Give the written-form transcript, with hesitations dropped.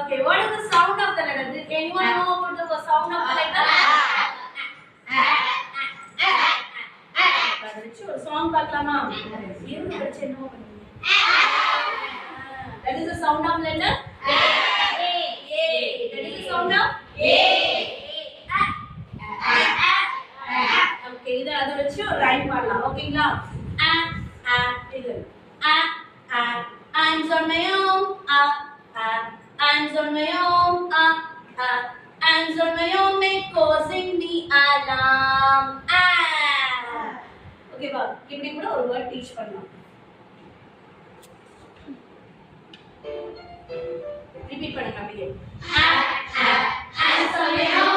Okay, what is the sound of the letter? Did anyone know about the sound of the letter? ஒரு song பார்க்கலாமா? இருந்து வச்சு என்ன பண்ணுவீங்க? That is the sound of letter A. That is the sound of A. Okay, இத அத வச்சு ஒரு ரைம் பாடலாம். ஓகேங்களா? இது I'm on my own. I'm on my own. I'm on my own, causing the alarm. Okay, bye. இப்படி கூட ஒரு வேர்ட் டீச் பண்ணலாம். ரிப்பீட் பண்ணுங்க அப்படியே. I'm on my own.